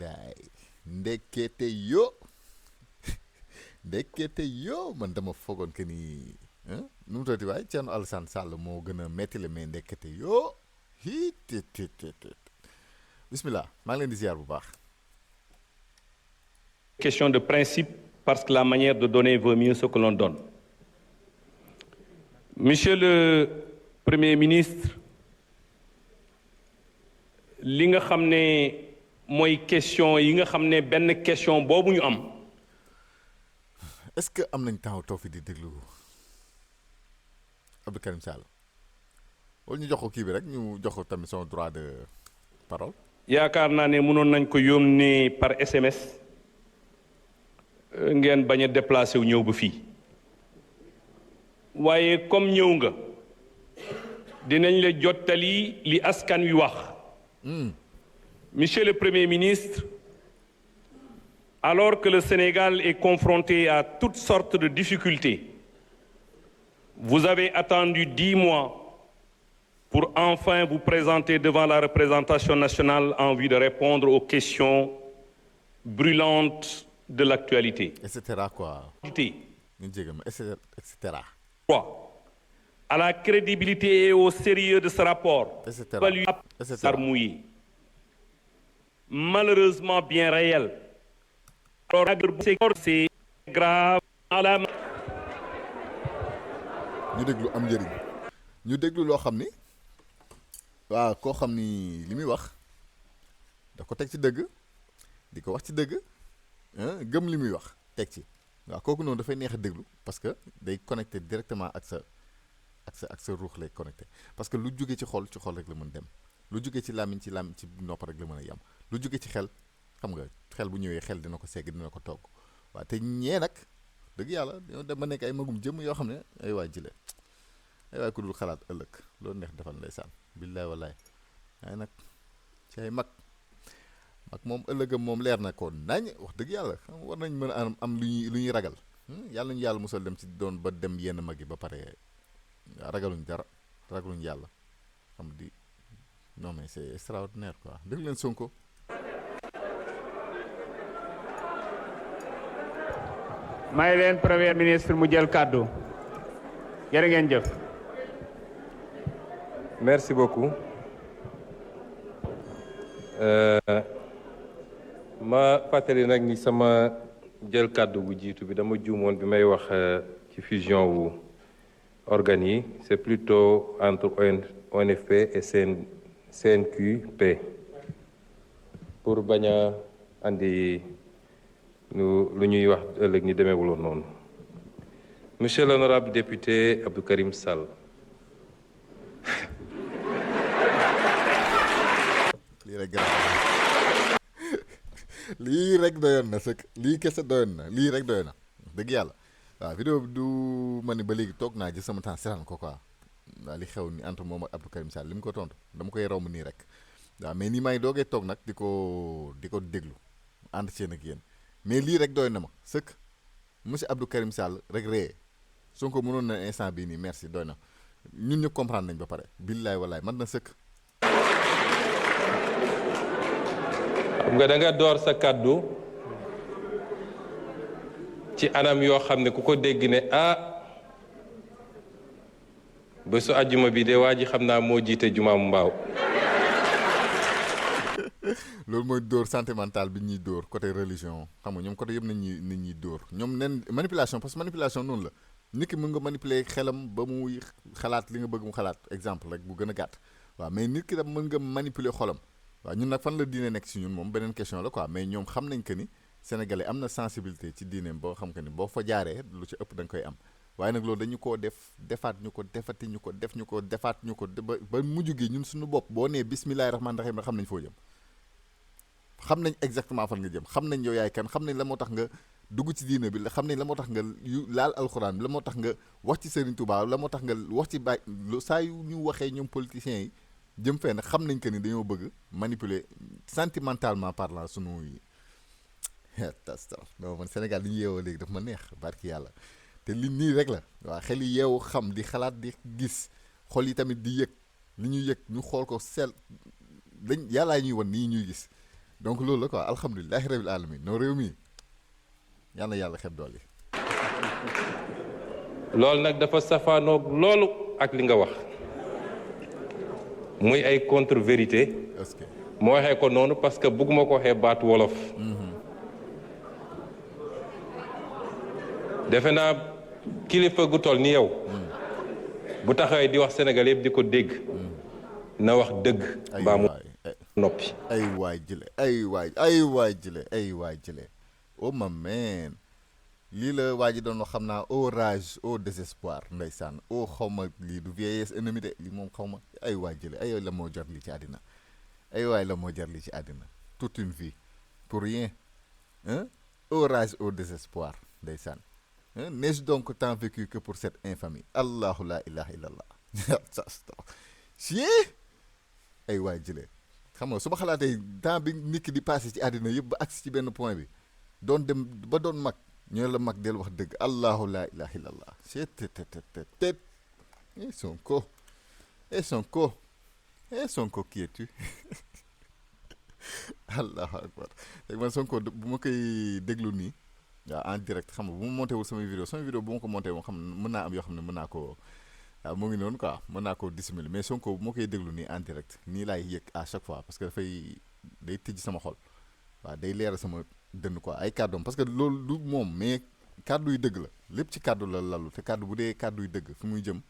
billaay ndekete yo man dama foogoon que ni nu mu tuddati waaye Thierno Alassane Sall moo gën a metti le mais ndekete yo hii te bismillah maa ngi leen di ziar bu baax. Question de principe parce que la manière de donner vaut mieux ce que l'on donne. Monsieur le Premier ministre, li nga xam ne mooy question yi nga xam ne benn question boobu ñu am. Est-ce que am nañ temps toog fi di déglu Abdou Karim Sall wala ñu jox ko kii bi rek ñu jox ko tamit son droit de parole. yaakaar naa ne mënoon nañ ko yónnee par SMS ngeen bañ a déplacé wu ñëw ba fii waaye comme ñëw nga dinañ la jottali li askan wi wax. Monsieur le Premier ministre, alors que le Sénégal est confronté à toutes sortes de difficultés, vous avez attendu 10 mois pour enfin vous présenter devant la représentation nationale en vue de répondre aux questions brûlantes de l'actualité. Etc. quoi. Etc. À la crédibilité et au sérieux de ce rapport, valu par mouillé, malheureusement bien réel. C'est grave à la. ñu déglu am njëriñ ñu déglu loo xam ni waaw koo xam ni li muy wax da ko teg ci dëgg di ko wax ci dëgg gëm li muy wax teg ci waaw kooku noonu dafay neex a déglu parce que day connecté directement ak sa ruux lay connecté parce que lu jóge ci xol rek la mën dem lu jóge ci làmmiñ ci nopp rek la mën a yem lu jóge ci xel xam nga xel bu ñëwee xel dina ko segg dina ko togg waaw te ñee nag dëgg yàlla dañoo dem ba nekk ay magum jëm yoo xam ne ay waay jile ay waay ku dul xalaat ëllëg loolu neex defal ndeysaan billaay wallaay waaye nag ci ay mag moom ëllëgam moom leer na ko nañ wax dëgg yàlla war nañ mën a am lu ñuy ragal yàlla ñu yàlla musal dem ci doon ba dem yenn mag yi ba pare ragaluñ dara ragaluñ yàlla xam di non mais c'est extraordinaire quoi dégg leen Sonko. may leen premier ministre mu jël kàddu jërë ngeen jëf. Merci beaucoup. ma fàttali nag ni sama jël kàddu bu jiitu bi dama juumoon bi may wax ci fusion wu organes yi c'est plutôt entre ONFP et CNQP pour bañ a andi lu ñuy wax ëllëg ni demeewuloon noonu. Monsieur l'honorable député Abdou Karim Sall. lii rek doyoon na sëkk lii kese doyoon na lii rek doyoon na dëgg yàlla waaw vidéo bi du ma ni ba léegi toog naa ji sama temps seetaan ko quoi waaw li xew ni entre moom ak Abdou Karim Sall li mu ko tontu dama koy romb nii rek waaw mais nii may doogee toog nag di ko déglu ànd seen ak yéen mais lii rek doyoon na ma sëkk monsieur Abdou Karim Sall rek ree Sonko mënoon na instant bii nii merci doy na ñun ñu comprendre nañ ba pare billaay wallaay man na sëkk. xam nga da nga door sa kàddu ci anam yoo xam ne ku ko dégg ne bésu àjjuma bi de waa ji xam naa moo jiite jumaamu mbaaw. loolu mooy dóor sentimental bi ñuy dóor côté religion xam nga ñoom côté yëpp nañ ñuy dóor ñoom nen manipulation parce que manipulation noonu la nit ki mën nga manipuler xelam ba muy xalaat li nga bëgg mu xalaat exemple rek bu gën a gàtt waaw mais nit ki tam mën nga manipuler xolam. waaw ñun nag fan la diine nekk si ñun moom beneen question la quoi mais ñoom xam nañ que ni sénégalais am na sensibilité ci diineem boo xam que ni boo fa jaaree lu ci ëpp da nga koy am waaye nag loolu dañu koo defaat ñu ko defati ñu ko def ñu ko defaat ñu ko ba mujj gi ñun suñu bopp boo nee bismillahi rahmaani rahim xam nañ foo jëm xam nañ exactement fan nga jëm xam nañ yow yaay kan xam nañ la moo tax nga dugg ci diine bi xam nañ la moo tax nga laal alxuraan bi la moo tax nga wax ci Serigne Touba la moo tax nga wax ci Baye saa yu ñu waxee ñoom politiciens yi jëm fee nag xam nañ que ni dañoo bëgg manipuler sentimentalement parlant sunu non man Sénégal li ñu yeewoo léegi daf ma neex barki yàlla te li nii rek la waaw xel yi yeewu xam di xalaat di gis xol yi tamit di yëg li ñuy yëg ñu xool ko sel dañ yàllaa ñuy wan nii ñuy gis donc loolu la quoi alhamdulilahi rabil alamin noo réew mi yal na yàlla xeb dool yi. loolu nag dafa safaanoog loolu ak li nga wax muy ay contre vérité est-ce que moo waxee ko noonu parce que bëgguma ko waxee baatu wolof defe naa kilifa gu toll ni yow bu taxawee di wax Sénégal yëpp di ko dégg na wax dëgg mbaa mu noppi ay waay jële ay waay jële oh ma man lii la waa ji doon wax xam naa au rage au désespoir ndeysaan au xaw ma lii du vieillesse ennemi de lii moom xaw ma ay waay jële ay la moo jar lii ci àddina ay waay la moo jar lii ci àddina toute une vie pour rien hein au rage au désespoir ndeysaan n'ai-je donc tant vécu que pour cette infamie allahu la ilaha illallah si ay waay jële xam nga su ma xalaatee temps bi nit ki di passé ci àddina yëpp ba agsi ci benn point bi doon dem ba doon mag ñoo la mag del wax dëgg allahu la ilaha illallah c'est Sonko Sonko qui es-tu allahu akbar léegi man Sonko bu ma koy déglu nii waaw en direct xam nga bu ma monté wul samay vidéo bu ma ko monté moom xam mën naa am yoo xam ne mën naa koo waaw mu ngi noonu quoi mën naa koo dissimuler mais Sonko bu ma koy déglu nii en direct nii laay yëg à chaque fois parce que day tëj sama xol waaw day leeral sama dënn quoi ay kàddoom parce que loolu du moom mais kàddu yu dëgg la lépp ci kàddu la lalu te kàddu bu dee kàddu yu dëgg fi muy jëm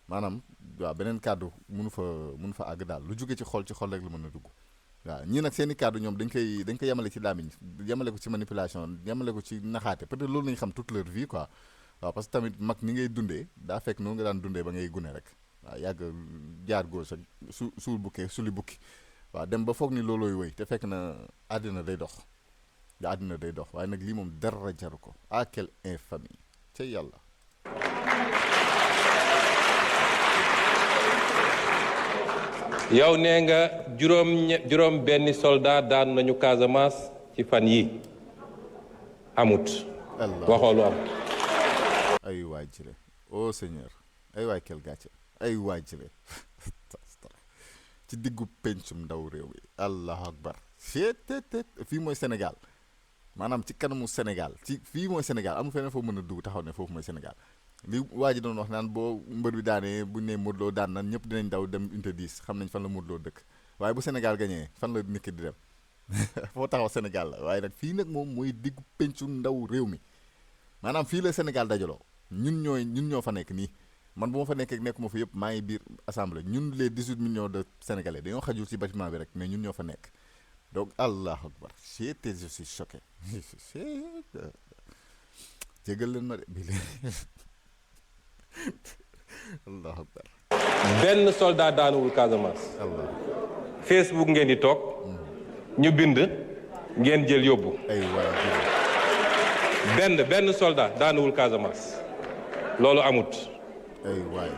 maanaam waaw beneen kàddu mënu fa àgg daal lu jóge ci xol rek la mën a dugg waaw ñii nag seen i kàddu ñoom dañ ko yemale ci làmmiñ yemale ko ci manipulation yemale ko ci naxaate peut-être loolu lañu xam toute leur vie quoi waaw parce que tamit mag ni ngay dundee daa fekk noonu nga daan dundee ba ngay gune rek waaw yàgg jaar góos ak suul bukkee suli bukki waaw dem ba foog ni loolooy wëy te fekk na àddina day dox waaye nag lii moom dara jaru ko à quelle infamie ca yàlla yow nee nga juróom benni soldat daan nañu Casamance ci fan yi amut waxoo lu am ay waay jële oh Seigneur ay waay kel gàcce ay waay jële ci diggu pencum ndaw réew mi allahu akbar fii mooy Sénégal maanaam ci kanamu Sénégal fii mooy Sénégal amul feneen foofu mën a dugg taxaw ne foofu mooy Sénégal li waa ji doon wax naan boo mbër bi daanee bu ñu nee Modou Lo daan na ñëpp dinañ daw dem unité 10 xam nañ fan la Modou Lo dëkk waaye bu Sénégal gañee fan la nit ki di dem foo taxaw Sénégal la waaye nag fii nag moom mooy diggu pencu ndaw réew mi maanaam fii la Sénégal dajaloo ñun ñoo fa nekk nii man bu ma fa nekkee nekkuma fa yëpp maa ngi biir assemblée ñun les 18 millions de Sénégalais dañoo xajul ci bâtiment bi rek mais ñun ñoo fa nekk donc allahu akbar je suis choqué jégal leen ma de bi allahu akbar benn soldat daanuwul Casamance allah Facebook ngeen di toog ñu bind ngeen jël yóbbu ay waay benn soldat daanuwul Casamance loolu amut ay waay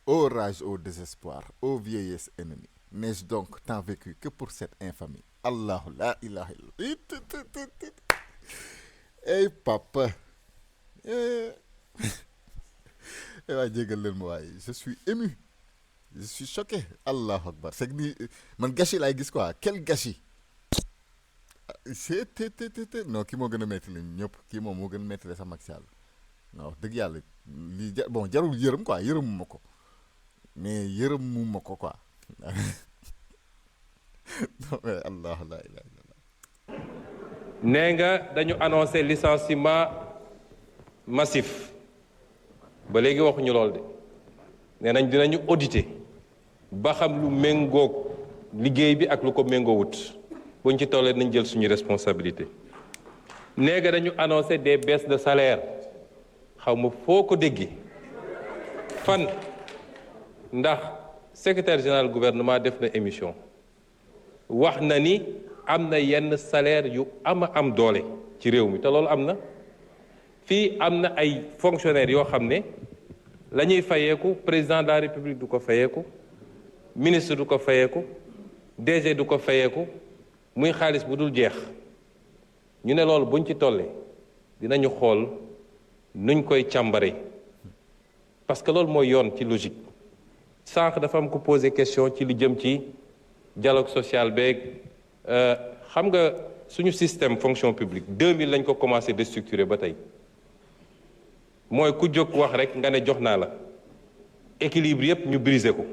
au rage au désespoir au vieillesse ennemie n'ai-je donc tant vécu que pour cette infamie allahu la ilaha illallah ay papa waay jégal leen ma waaye je suis ému je suis choqué allahu akbar c'est que ni man gâchis laay gis quoi quel gâchis c'est non kii moo gën a metti li ñëpp kii moom moo gën a metti la sax Macky Sall non wax dëgg yàlla lii bon jarul yërëm quoi yërëmu ma ko mais yërëmu ma ko quoi non mais allah la ilaha illallah nee nga dañu annoncé licenciement massif ba léegi waxuñu lool de nee nañ dinañu auditer ba xam lu méngoog liggéey bi ak lu ko méngoowut buñ ci tollee nañ jël suñu responsabilité nee nga dañu annoncé des baisses de salaire xaw ma foo ko déggee fan ndax secrétaire général gouvernement def na émission wax na ni am na yenn salaire yu am doole ci réew mi te loolu am na fii am na ay fonctionnaires yoo xam ne la ñuy fayeeku président de la république du ko fayeeku ministre du ko fayeeku DG du ko fayeeku muy xaalis bu dul jeex ñu ne loolu buñ ci tollee dinañu xool nuñ koy càmbare parce que loolu mooy yoon ci logique sànq dafa am ko poser question ci li jëm ci dialogue social beeg xam nga suñu système fonction publique 2000 lañ ko commencé déstructurer ba tey mooy ku jóg wax rek nga ne jox naa la équilibre yépp ñu briser ko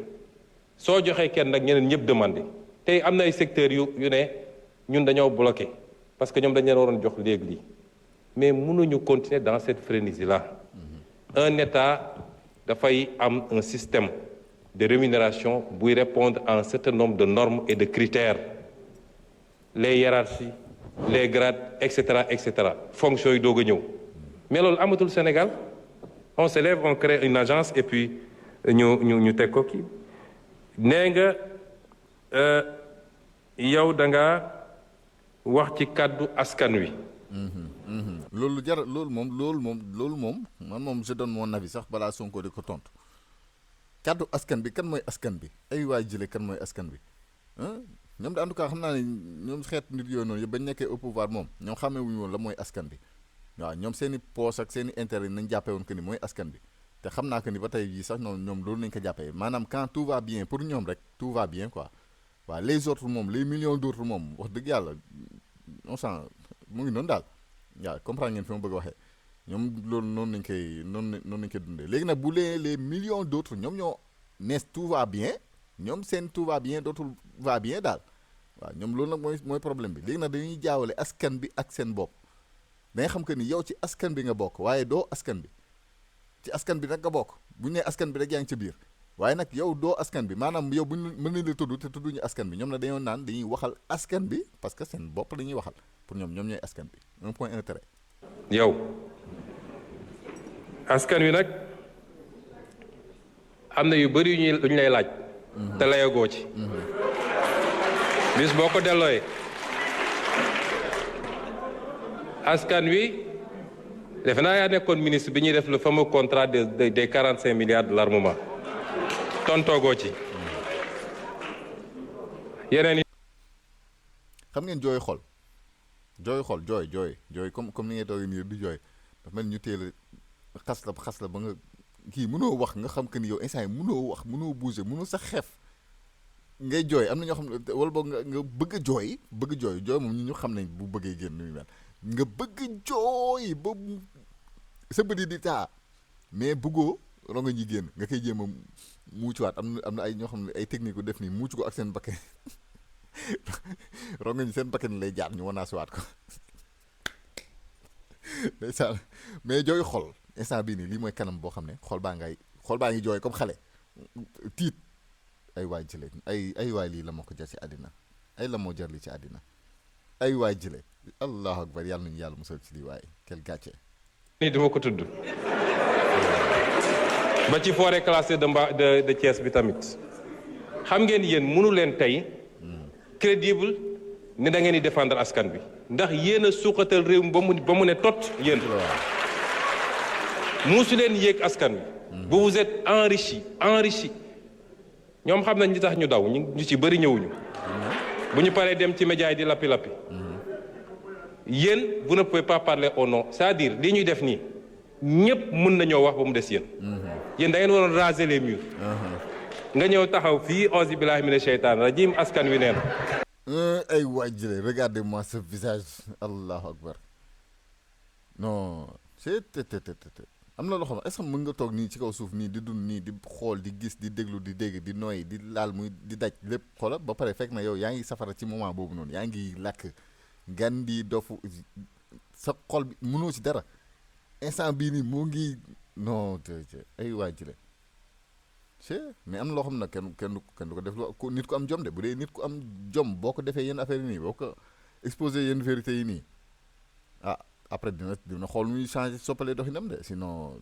soo joxee kenn nag ñeneen ñëpp demandé tey am na ay secteurs yu ne ñun dañoo bloqué parce que ñoom dañ leen waroon jox léegi lii mais mënuñu continuer dans cette frénésie là un État dafay am un système de rémunération buy répondre à un certain nombre de normes et de critères les hiérarchies les grades et cetera fonctions yi doog a ñëw mais loolu amatul Sénégal on se lève on crée une agence et puis ñu teg ko kii nee nga yow da nga wax ci kàddu askan wi. loolu moom man moom je donne mon avis sax balaa Sonko di ko tontu kàddu askan bi kan mooy askan bi ay waay jële kan mooy askan bi ñoom de en tout cas xam naa ne ñoom xeet nit yooyu noonu yëpp bañ nekkee au pouvoir moom ñoom xamee wuñu woon la mooy askan bi waaw ñoom seen i poche ak seen i intérêt nañ jàppee woon que ni mooy askan bi te xam naa que ni ba tey jii sax ñoom loolu nañ ko jàppee maanaam quand tout va bien pour ñoom rek tout va bien quoi waaw les autres moom les millions d'autres moom wax dëgg yàlla on sent mu ngi noonu daal waaw comprendre ngeen fi ma bëgg a waxee ñoom loolu noonu nañ koy dundee léegi nag bu les millions d'autres ñoom ñoo nees tout va bien ñoom seen tout va bien dootul va bien daal waaw ñoom loolu nag mooy problème bi léegi nag dañuy jaawale askan bi ak seen bopp da nga xam que ni yow ci askan bi nga bokk waaye doo askan bi ci askan bi nag nga bokk bu ñu nee askan bi rek yaa ngi ci biir waaye nag yow doo askan bi maanaam yow bu ñu mën nañ la tudd te tudduñu askan bi ñoom nag dañoo naan dañuy waxal askan bi parce que seen bopp dañuy waxal pour ñoom ñooy askan bi un point intérêt. yow askan wi nag am na yu bëri yu ñu lay laaj. te layagoo ci. bis boo ko dellooyee askan wi defe naa yaa nekkoon ministre bi ñuy def le fameux contrat des 45 milliards de l'armement tontoogoo ci yeneen yi. xam ngeen jooy xol jooy comme ni ngay toogee nii di jooy dafa mel ñu teel a xas la ba nga kii mënoo wax nga xam que ni yow instant yi mënoo wax mënoo bouger mënoo sa xeef ngay jooy am na ñoo xam ne wala boog nga bëgg a jooy moom ñu xam nañ bu bëggee génn nu muy mel nga bëgg jooy ba sa bëri di taa mais bëggoo ronga ñi génn nga koy jéem a muucuwaat am na ay ñoo xam ne ay technique ko def nii muucu ko ak seen bakken ronga ñi seen bakken lay jaar ñu wanaasuwaat ko ndeysaan mais jooy xol instant bii nii lii mooy kanam boo xam ne xol baa ngi jooy comme xale tiit ay waay jële ay waay lii la moo ko jar ci àddina ay la moo jar li ci àddina ay waay jële allahu akbar yàlla nañu yàlla musal ci lii waaye quel gàcce ni duma ko tudd ba ci forêt classée de Thiès bi tamit xam ngeen yéen mënu leen tey crédible ne da ngeen di défendre askan bi ndax yéen a suuxatal réew mi ba mu ne tot yéen musu leen yéeg askan bi bu vous êtes enrichi ñoom xam nañ li tax ñu daw ñu ci bëri ñëwuñu bu ñu paree dem ci média yi di lappi yéen vous ne pouvez pas parler au nom c'est-à-dire li ñuy def nii ñëpp mën nañoo wax ba mu des yéen da ngeen waroon raser les murs nga ñëw taxaw fii auzu billahi mina sheytaan rajim askan wi neen ay waay jële regardez-moi ce visage allahu akbar non c'est am na loo xam ne est-ce que mën nga toog nii ci kaw suuf nii di dund nii di xool di gis di déglu di dégg di nooy di laal muy di daj lépp xoola ba pare fekk na yow yaa ngi safara ci moment boobu noonu yaa ngi lakk gan di dofu sa xol bi mënoo ci dara instant bii nii moo ngi non ay waay jële mais am na loo xam ne kenn du ko def nit ku am jom de bu dee nit ku am jom boo ko defee yenn affaire yi nii boo ko exposé yenn vérité yi nii après dina xool muy changé soppale doxinam de sinon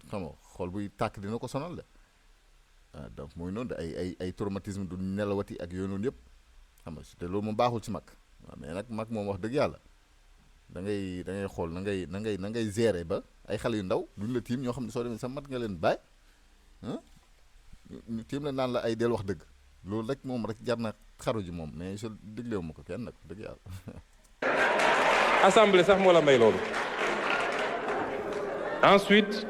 xam nga xool buy tàkk dina ko sonal de donc mooy noonu de ay traumatisme du nelawati ak yooyu noonu yëpp xam nga te loolu moom baaxul ci mag waaw mais nag mag moom wax dëgg yàlla da ngay xool na ngay gérer ba ay xale yu ndaw duñ la tiim ñoo xam ne soo demee sa mat nga leen bàyyi ñu tiim la naan la ay del wax dëgg loolu rek moom rek jar na xaru ji moom mais je déglewu ma ko kenn nag dëgg yàlla assemblée sax moo la may loolu ensuite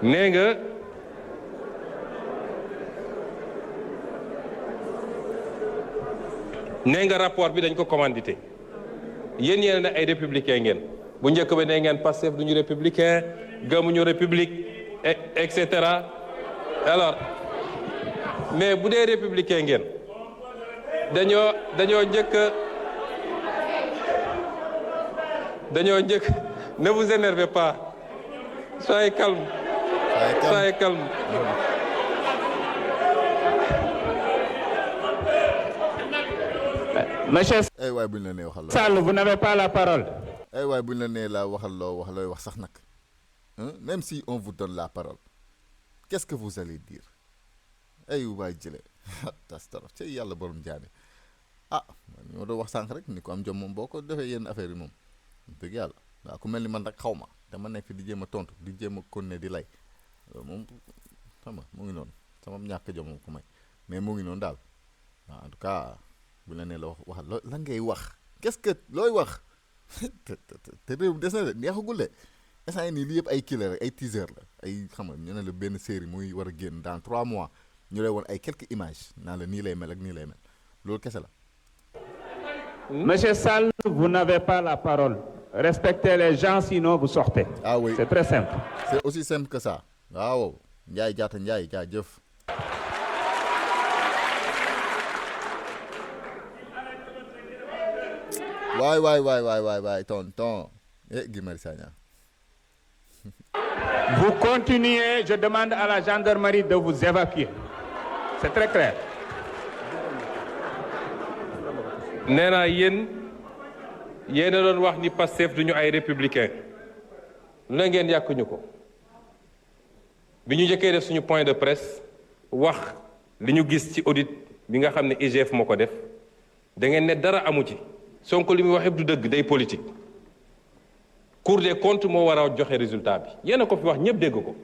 nee nga nee nga rapport bi dañ ko commandité yéen yéen ne ay républicain ngeen bu njëkk ba nee ngeen Pastef duñu républicain gëmuñu république et cetera alors mais bu dee républicain ngeen dañoo njëkk ne vous énervez pas soyez calme soyez calme Monsieur ay waay bu ñu la nee waxal loo Sall, vous n'avez pas la parole. ay waay bu ñu la nee la waxal loo wax looy wax sax nag même si on vous donne la parole qu'est-ce que vous allez dire ay waay jële tas taraf ci yàlla borom jaane ñoo doon wax sànq rek ni ko am jom moom boo ko defee yenn affaire yi moom dëgg yàlla waaw ku mel ni man nag xaw ma dama nekk fi di jéem a tontu di jéem a continuer di lay moom xam nga mu ngi noonu sama ñàkk jom moom ko may mais mu ngi noonu daal waaw en tout cas bu la nee la wax la ngay wax qu'est-ce que looy wax te réew des na de neexagul de instant yii nii lii yëpp ay kii la rek ay teaser la ay xam nga ñu ne la benn série muy war a génn dans 3 mois ñu lay woon ay quelques images naan la nii lay mel ak nii lay mel loolu kese la. Monsieur Sall, vous n'avez pas la parole. Respectez les gens, sinon vous sortez. Ah oui. C'est très simple. C'est aussi simple que ça. waaw Ndiaye jaata Ndiaye jaajëf. waay tonton Guy Marius Sagna. Vous continuez, je demande à la gendarmerie de vous évacuer. C'est très clair. nee naa yéen a doon wax ni Pastef duñu ay républicain lu na ngeen yàkkuñu ko bi ñu njëkkee def suñu point de presse wax li ñu gis ci audit bi nga xam ne IGF moo ko def da ngeen ne dara amu ci Sonko li muy wax yëpp du dëgg day politique Cour des comptes moo war a joxe résultat bi yéen a ko fi wax ñëpp dégg ko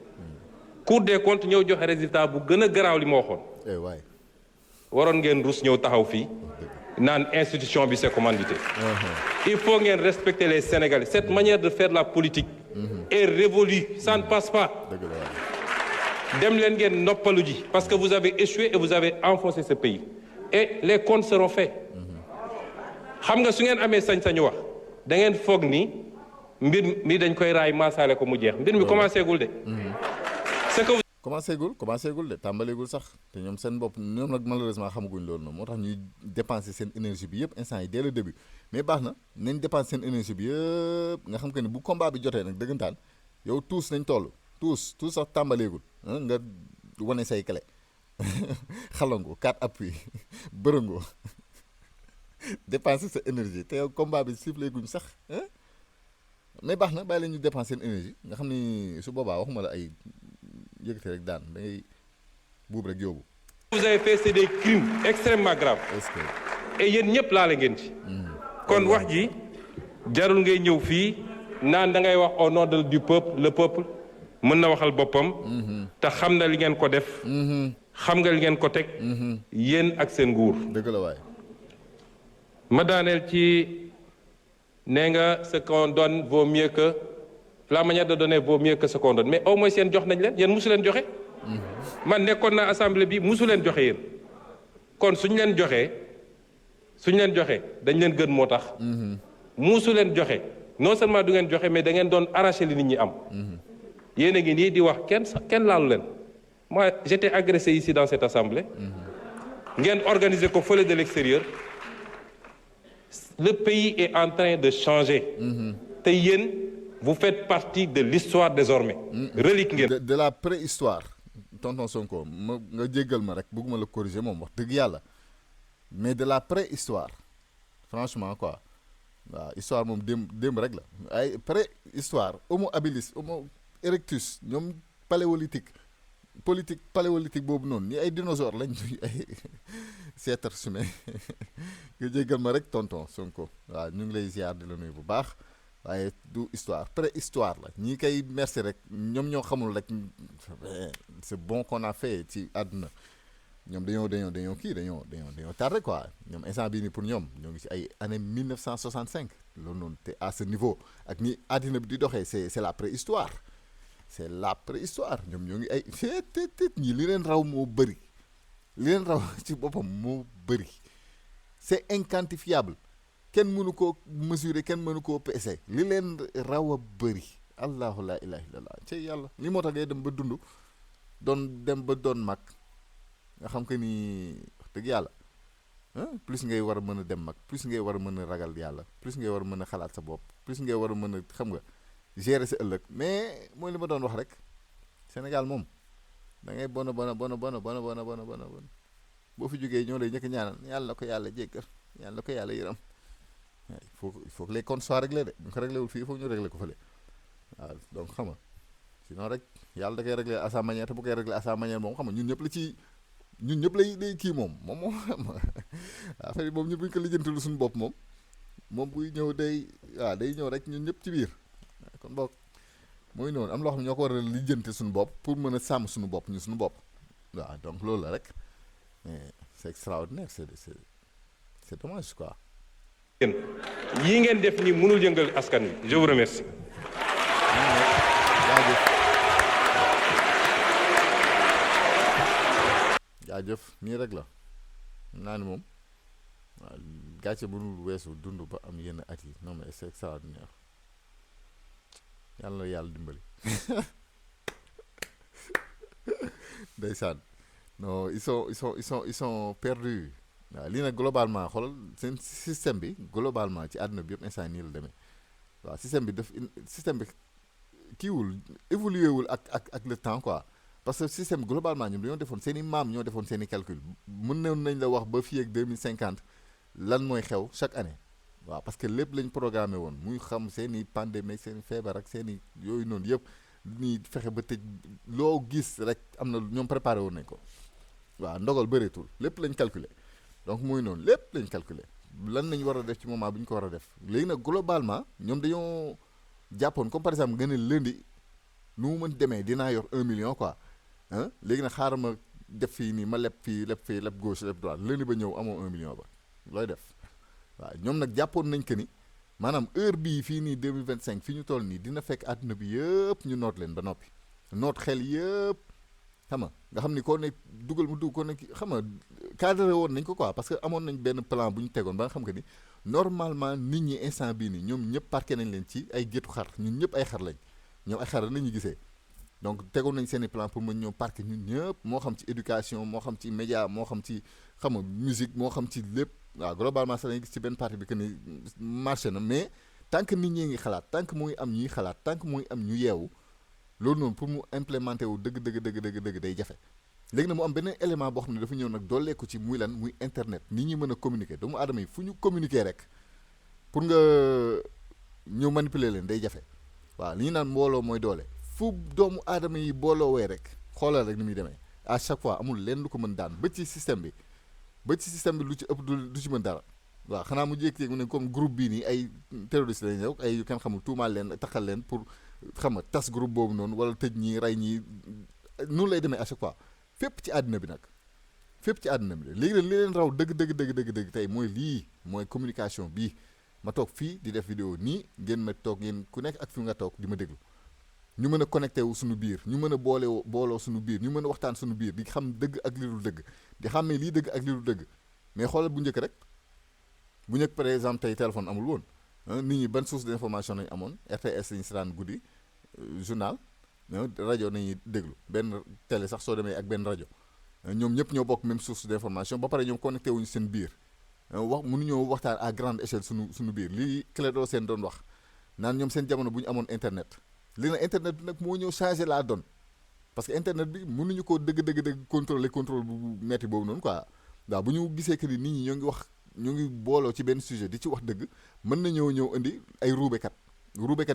Cour des comptes ñëw joxe résultat bu gën a garaaw li ma waxoon waroon ngeen rus ñëw taxaw fii naan institution bi c'est commandité. Il faut ngeen respecter les Sénégalais. Cette manière de faire la politique est révolue, ça ne passe pas. Dem leen ngeen noppalu ji parce que vous avez échoué et vous avez enfoncé ce pays. Et les comptes seront faits. xam nga su ngeen amee sañ-sañu wax da ngeen foog ni mbir mi dañ koy raay maasaale ko mu jeex mbir mi commencé gul de. c'est que commencé gul de tàmbaleegul sax te ñoom seen bopp ñoom nag malheureusement xamaguñ loolu noonu moo tax ñuy dépenser seen énergie bi yëpp instant yi dès le début mais baax na nañ dépenser seen énergie bi yëpp nga xam que ni bu combat bi jotee nag dëggantaan yow tous nañ toll tous sax tàmbaleegul nga wane say clé xalango 4 appui bërëngoo dépenser sa énergie te yow combat bi siffleeguñ sax mais baax na bàyyi la ñu dépenser seen énergie nga xam ni su boobaa waxuma la ay yëkkati rek daan da ngay buub rek yóbbu. vous avez fait c'est des crimes extrêmement graves. est-ce que. et yéen ñëpp laale ngeen ci. kon wax ji jarul ngay ñëw fii naan da ngay wax au nom du peuple le peuple mën na waxal boppam. te xam na li ngeen ko def. xam nga li ngeen ko teg. yéen ak seen nguur. dëgg la waay. ma daaneel ci nee nga ce qu'on donne vaut mieux que. La manière de donner vaut mieux que ce qu'on donne mais au moins yéen jox nañ leen yéen musu leen joxe. man nekkoon naa assemblée bi musu leen joxe yéen. kon suñu leen joxee dañ leen gën moo tax. musu leen joxe non seulement du ngeen joxe mais da ngeen doon arracher li nit ñi am. yéen a ngi nii di wax kenn laalu leen. moi j'étais agressé ici dans cette assemblée. ngeen organiser ko fële de l'extérieur. Le pays est en train de changer. te yéen. Vous faites partie de l'histoire désormais. relique ngeen. de la préhistoire tonton Sonko nga jéggal ma rek bëgguma la corriger moom wax dëgg yàlla mais de la préhistoire franchement quoi waaw histoire moom démb rek la ay préhistoire homo habilis homo erectus ñoom paléolithique paléolithique boobu noonu ni ay dinosaures lañ ay êtres humains nga jéggal ma rek tonton Sonko waaw ñu ngi lay ziar di la nuyu bu baax. waaye du histoire préhistoire la ñii kay merci rek ñoom ñoo xamul rek c'est bon qu'on a fait ci àdduna ñoom dañoo tardé quoi ñoom instant bii nii pour ñoom ñoo ngi ci ay année 1965 loolu noonu te à ce niveau ak ni àddina bi di doxee c'est la préhistoire ñoom ñoo ngi ay ñii li leen raw moo bëri li leen raw ci boppam moo bëri c'est inquantifiable kenn mënu koo mesurer kenn mënu koo peser li leen raw a bëri allahu la ilaha illallah ci yàlla li moo tax ngay dem ba dund dem ba doon mag nga xam que ni wax dëgg yàlla plus ngay war a mën a dem mag plus ngay war a mën a ragal yàlla plus ngay war a mën a xalaat sa bopp plus ngay war a mën a xam nga gérer sa ëllëg mais mooy li ma doon wax rek Sénégal moom da ngay bona boo fi jógee ñoo lay ñëkk ñaanal yàlla na ko yàlla jéggal yàlla na ko yàlla yërëm il faut que les comptes soient réglés de bu ñu ko réglé wul fii il faut ñu réglé ko fële waaw donc xam nga sinon rek yàlla da koy réglé à sa manière te bu koy réglé à sa manière moom xam nga ñun ñëpp lay kii moom affaire yi moom ñu buñ ko lijjantalu suñu bopp moom buy ñëw day ñëw rek ñun ñëpp ci biir kon boog mooy noonu am loo xam ne ñoo ko war a lijjante suñu bopp pour mën a sàmm suñu bopp ñu suñu bopp waaw donc loolu la rek mais c'est extraordinaire c'est dommage quoi. yii ngeen def ni mënul yëngal askan wi je vous remercie. jaajëf nii rek la naa ni moom waaw gàcce mënul weesu dund ba am yenn at yi non mais c'est extraordinaire yàlla dimbali ndeysaan non ils sont perdus waaw lii nag globalement xoolal seen système bi globalement ci àdduna bi yëpp instant nii la demee waaw système bi kiiwul évolué wul ak le temps quoi parce que système globalement ñoom dañoo defoon seen i maam ñoo defoon seen i calcul mën nañ la wax ba fii ak 2050 lan mooy xew chaque année waaw parce que lépp lañ programmé woon muy xam seen i pandémie seen i feebar ak seen i yooyu noonu yëpp ñuy fexe ba tëj loo gis rek am na ñoom préparé woon nañ ko waaw ndogal bëreetul lépp lañ calculé donc muy noonu lépp lañ calculé lan nañ war a def ci moment bi ñu ko war a def léegi nag globalement ñoom dañoo jàppoon comme par exemple nga ne lundi nu mu mën demee dinaa yor 1 million quoi léegi nag xaaral ma def fii nii ma leb gauche leb droite lundi ba ñëw amoo 1 million ba looy def waaw ñoom nag jàppoon nañ que ni maanaam heure bii fii nii 2025 fi ñu toll nii dina fekk àdduna bi yëpp ñu noot leen ba noppi noot xel yëpp xam nga xam ni koo ne dugal mu dugg ko ne xam nga cadré woon nañ ko quoi parce que amoon nañ benn plan bu ñu tegoon ba nga xam que ni normalement nit ñi instant bii nii ñoom ñëpp parqué nañ leen ci ay géttu xar ñun ñëpp ay xar lañ ñoom ay xar nañu gisee donc tegoon nañ seen i plan pour mën ñëw parqué ñun ñëpp moo xam ci éducation moo xam ci média moo xam ci xam nga musique moo xam ci lépp waaw globalement sax dañuy gis ci benn partie bi que ni marché na mais tant que nit ñi ngi xalaat tant que muy am ñuy xalaat tant que muy am ñu yeewu loolu noonu pour mu implémenté wu dëgg day jafe léegi nag mu am beneen élément boo xam ne dafa ñëw nag dooleeku ci muy lan muy internet nit ñi mën a communiquer doomu aadama yi fu ñu communiquer rek pour nga ñëw manipuler leen day jafe waaw li ñu naan mbooloo mooy doole fu doomu aadama yi booloowee rek xoolal rek ni muy demee à chaque fois amul leen lu ko mën daan ba ci système bi lu ci ëpp du ci mën dara waaw xanaa mu jékki-jékki mu ne comme groupe bii nii ay terroristes lañ ñëw ay yu kenn xamul tuumaal leen taxal leen pour xam nga tas groupe boobu noonu wala tëj ñii rey ñii noonu lay demee à chaque fois fépp ci àddina bi nag fépp ci àddina bi léegi nag li leen raw dëgg tey mooy communication bii ma toog fii di def vidéo nii ngeen ma toog yéen ku nekk ak fi nga toog di ma déglu ñu mën a connecté wu suñu biir ñu mën a booloo suñu biir ñu mën a waxtaan suñu biir di xam dëgg ak li dul dëgg di xàmmee lii dëgg ak li dul dëgg mais xoolal bu njëkk rek bu njëkk par exemple tey téléphone amul woon nit ñi ban source d'information nañu amoon RTS lañu si daan guddi journal rajo nañuy déglu benn télé sax soo demee ak benn rajo ñoom ñëpp ñoo bokk même source d'information ba pare ñoom connecté wuñu seen biir mënuñoo waxtaan à grande échelle suñu biir lii Clédor Sène doon wax naan ñoom seen jamono bu ñu amoon internet léegi nag internet bi nag moo ñëw changer la donne parce que internet bi mënuñu koo dëgg contrôle bu metti boobu noonu quoi waaw bu ñu gisee que ni nit ñi ñoo ngi booloo ci benn sujet di ci wax dëgg mën na ñëw indi ay ruubekat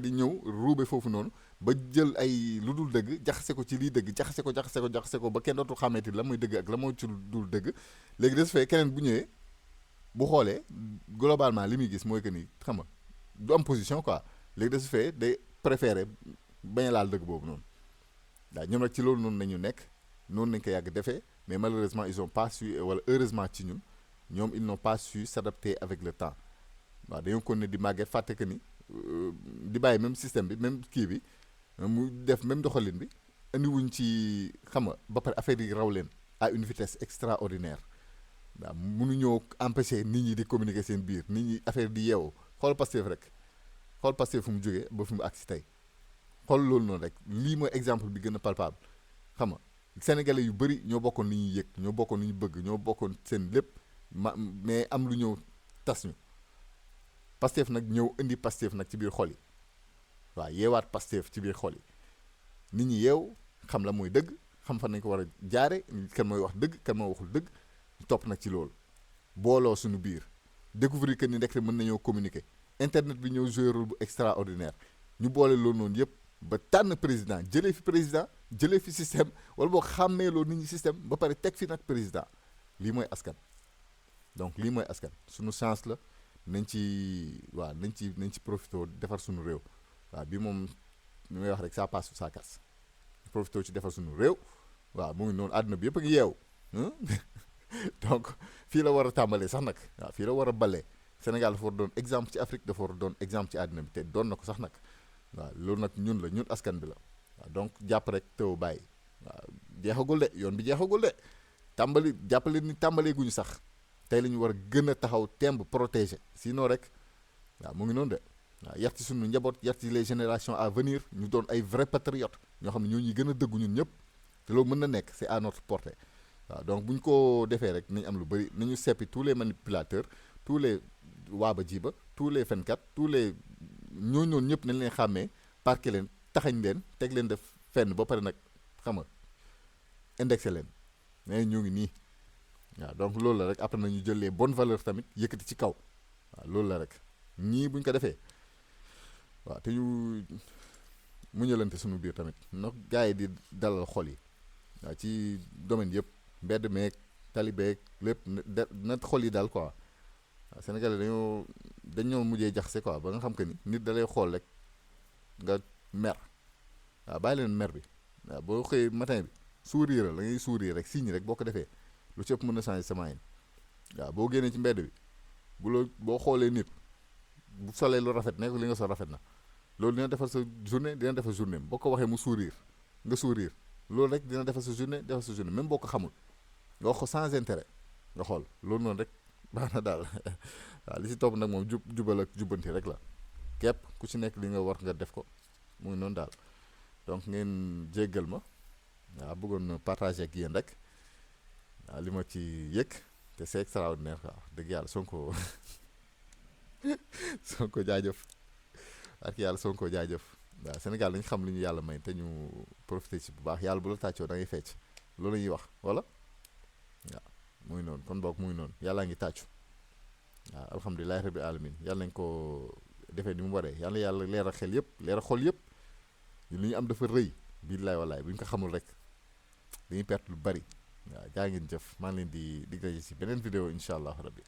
yi ñëw ruube foofu noonu ba jël ay lu dul dëgg jaxase ko ci lii dëgg jaxase ko ba kenn dootul xàmmeeti la mooy dëgg ak la mooy ci dul dëgg léegi des fee keneen bu ñëwee bu xoolee globalement li muy gis mooy que ni xam nga du am position quoi léegi des fee day préféré bañ a laal dëgg boobu noonu waaw ñoom rek ci loolu noonu nañu nekk noonu nañ ko yàgg defee mais malheureusement ils ont pas su wala heureusement ci ñun ñoom ils n'ont pas su s'adapter avec le temps waaw dañoo ko ne di màggee fàtte que ni di bàyyi même système bi même kii bi mu def même doxalin bi indiwuñ ci xam nga ba pare affaire yi raw leen à une vitesse extraordinaire waaw mënuñoo empêcher nit ñi di communiquer seen biir nit ñi affaire di yeewu xool Pastef rek xool Pastef fu mu jógee ba fu mu agsi tey xool loolu noonu rek lii mooy exemple bi gën a palpable xam nga sénégalais yu bëri ñoo bokkoon li ñuy yëg ñoo bokkoon li ñu bëgg ñoo bokkoon seen lépp mais am lu ñëw tas ñu Pastef nag ñëw indi Pastef nag ci biir xol yi waaw yeewaat Pastef ci biir xol yi nit ñi yeew xam la mooy dëgg xam fan nañ ko war a jaare kan mooy wax dëgg kan moo waxul dëgg topp nag ci loolu booloo suñu biir découvrir que ni ndekk mën nañoo communiquer internet bi ñëw jouer rôle bu extraordinaire ñu boole loolu noonu yëpp ba tànn président jëlee fi système wala boo xàmmee loolu nit ñi système ba pare teg fi nag président lii mooy askan donc lii mooy askan suñu chance la nañ ci profité defar suñu réew waaw bi moom li may wax rek ça passe ou ça casse profité ci defar suñu réew waaw mu ngi noonu àdduna bi yëpp a ngi yeewu donc fii la war a tàmbalee sax nag waaw fii la war a balee Sénégal dafa war doon exemple ci Afrique dafa war doon exemple ci àdduna bi te doon na ko sax nag waaw loolu nag ñun askan bi la waaw donc jàpp rek teew bàyyi waaw jeexagul de yoon bi jeexagul de jàppale ni tàmbalee guñu sax tey la ñu war a gën a taxaw temb protéger sinon rek waaw mu ngi noonu de waaw yar ci suñu njaboot yar ci les générations à venir ñu doon ay vrais patriotes ñoo xam ne ñoo ñuy gën a dëggu ñun ñëpp te loolu mën na nekk c'est à notre portée waaw donc bu ñu ko defee rek nañ am lu bëri nañu seppi tous les manipulateurs tous les waaba jiba tous les fenkat tous les ñooñu noonu ñëpp nañ leen xàmmee parqué leen taxañ leen teg leen def fenn ba pare nag xam nga indexé leen mais ñoo ngi nii waaw donc loolu la rek après nañu jël les bonnes valeurs tamit yëkkati ci kaw waaw loolu la rek ñii buñ ko defee waaw te ñu muñalante suñu biir tamit nag gars yi di dalal xol yi waaw ci domaine yëpp mbedd meeg tali beeg lépp na xol yi daal quoi waaw Sénégalais dañoo mujjee jaxase quoi ba nga xam que ni nit da lay xool rek nga mer waaw bàyyi leen mer bi waaw boo xëyee matin bi sourire la ngay sourire rek signe rek boo ko defee lu ci ëpp mën na changer sama yéen waaw boo génnee ci mbedd bi boo xoolee nit bu solee lu rafet ne ko li nga sol rafet na loolu dina defar sa journée dina defar journée boo ko waxee mu sourire nga sourire loolu rek dina defar sa journée même boo ko xamul nga wax ko sans intérêt nga xool loolu noonu rek baax na daal waaw li si topp nag moom jubal ak jubbanti rek la képp ku ci nekk li nga war nga def ko mu ngi noonu daal donc ngeen jéggal ma waaw bëggoon na partager ak yéen rek waaw li ma ci yëg te c'est extraordinaire waaw dëgg yàlla Sonko jaajëf ak yàlla Sonko jaajëf waaw Sénégal dañu xam li ñu yàlla may te ñu profité ci bu baax yàlla bu la tàccoo da ngay fecc loolu la ñuy wax wala waaw muy noonu kon boog muy noonu yàllaa ngi tàccu waaw alhamdulilahi rabbi alamin yàlla nañ ko defee ni mu waree yàlla leer a xel yëpp leer a xol yëpp li ñu am dafa rëy billaay wallaay bu ñu ko xamul rek dañuy perte lu bari waaw jaa ngeen jëf maa ngi leen di digg ci beneen vidéo incha allah rabbi